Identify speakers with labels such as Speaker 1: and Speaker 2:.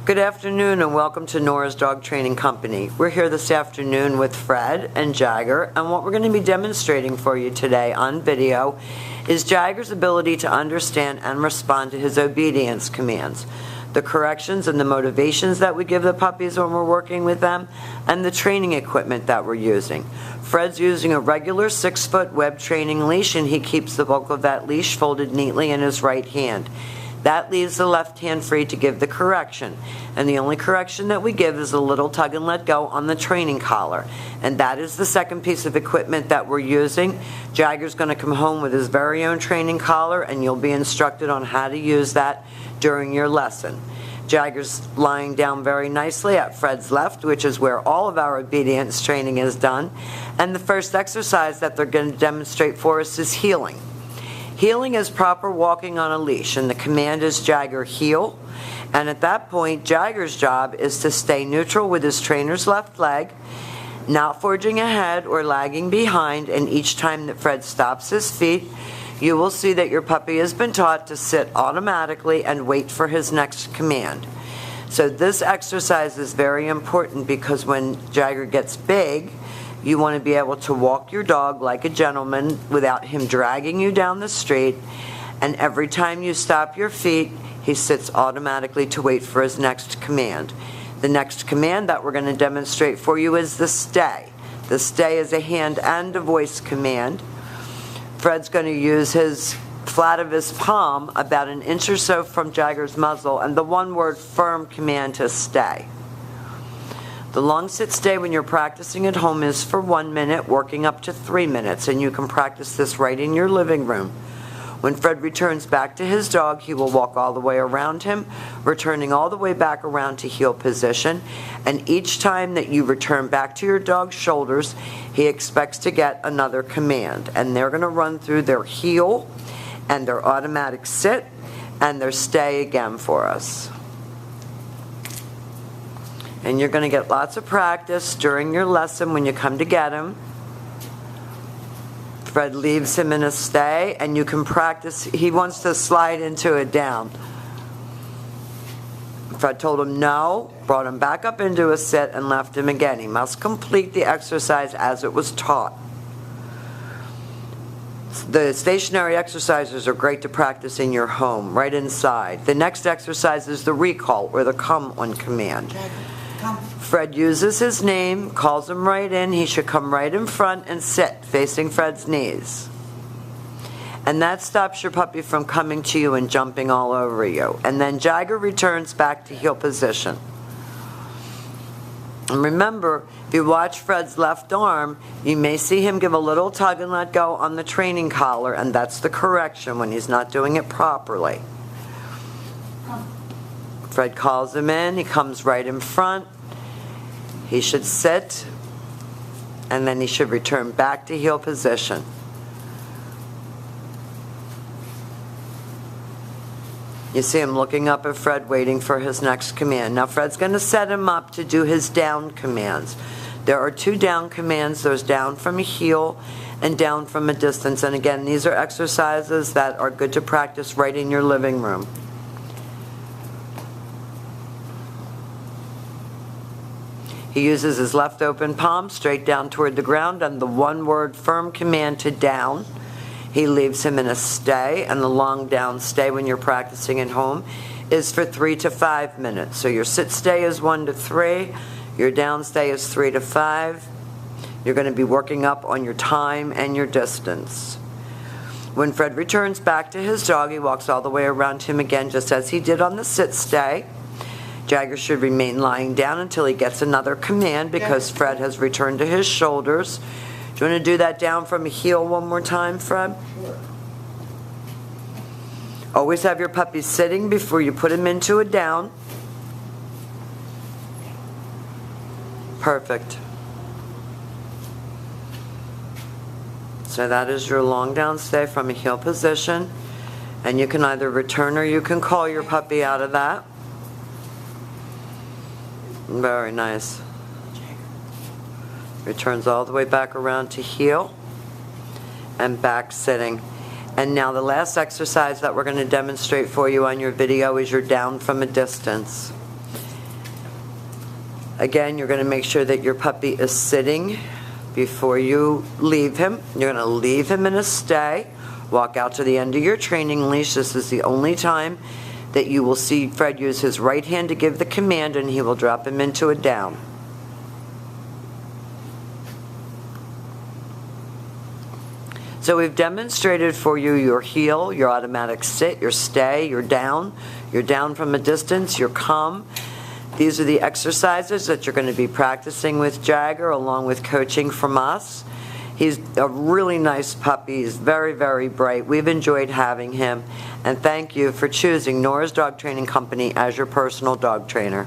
Speaker 1: Good afternoon and welcome to Nora's Dog Training Company. We're here this afternoon with Fred and Jager, and what we're going to be demonstrating for you today on video is Jager's ability to understand and respond to his obedience commands, the corrections and the motivations that we give the puppies when we're working with them, and the training equipment that we're using. Fred's using a regular 6-foot web training leash, and he keeps the bulk of that leash folded neatly in his right hand. That leaves the left hand free to give the correction. And the only correction that we give is a little tug and let go on the training collar. And that is the second piece of equipment that we're using. Jager's going to come home with his very own training collar, and you'll be instructed on how to use that during your lesson. Jager's lying down very nicely at Fred's left, which is where all of our obedience training is done. And the first exercise that they're going to demonstrate for us is heeling. Heeling is proper walking on a leash, and the command is Jager heel. And at that point, Jager's job is to stay neutral with his trainer's left leg, not forging ahead or lagging behind, and each time that Fred stops his feet, you will see that your puppy has been taught to sit automatically and wait for his next command. So this exercise is very important because when Jager gets big, you want to be able to walk your dog like a gentleman without him dragging you down the street. And every time you stop your feet, he sits automatically to wait for his next command. The next command that we're going to demonstrate for you is the stay. The stay is a hand and a voice command. Fred's going to use his flat of his palm about an inch or so from Jager's muzzle and the one-word firm command to stay. The long sit stay when you're practicing at home is for 1 minute, working up to 3 minutes, and you can practice this right in your living room. When Fred returns back to his dog, he will walk all the way around him, returning all the way back around to heel position, and each time that you return back to your dog's shoulders, he expects to get another command, and they're going to run through their heel and their automatic sit and their stay again for us. And you're going to get lots of practice during your lesson when you come to get him. Fred leaves him in a stay, and you can practice. He wants to slide into a down. Fred told him no, brought him back up into a sit, and left him again. He must complete the exercise as it was taught. The stationary exercises are great to practice in your home, right inside. The next exercise is the recall, or the come on command. Fred uses his name, calls him right in. He should come right in front and sit, facing Fred's knees. And that stops your puppy from coming to you and jumping all over you. And then Jager returns back to heel position. And remember, if you watch Fred's left arm, you may see him give a little tug and let go on the training collar, and that's the correction when he's not doing it properly. Fred calls him in, he comes right in front. He should sit, and then he should return back to heel position. You see him looking up at Fred, waiting for his next command. Now Fred's going to set him up to do his down commands. There are 2 down commands. There's down from a heel and down from a distance. And again, these are exercises that are good to practice right in your living room. He uses his left open palm straight down toward the ground and the one-word firm command to down. He leaves him in a stay, and the long down stay when you're practicing at home is for 3 to 5 minutes. So your sit stay is 1 to 3, your down stay is 3 to 5. You're going to be working up on your time and your distance. When Fred returns back to his dog, he walks all the way around him again, just as he did on the sit stay. Jager should remain lying down until he gets another command because Fred has returned to his shoulders. Do you want to do that down from a heel one more time, Fred?
Speaker 2: Sure.
Speaker 1: Always have your puppy sitting before you put him into a down. Perfect. So that is your long down stay from a heel position. And you can either return or you can call your puppy out of that. Very nice. Returns all the way back around to heel and back sitting. And now the last exercise that we're going to demonstrate for you on your video is your down from a distance. Again, you're going to make sure that your puppy is sitting before you leave him. You're going to leave him in a stay. Walk out to the end of your training leash. This is the only time that you will see Fred use his right hand to give the command, and he will drop him into a down. So we've demonstrated for you your heel, your automatic sit, your stay, your down from a distance, your come. These are the exercises that you're going to be practicing with Jager along with coaching from us. He's a really nice puppy. He's very, very bright. We've enjoyed having him. And thank you for choosing Nora's Dog Training Company as your personal dog trainer.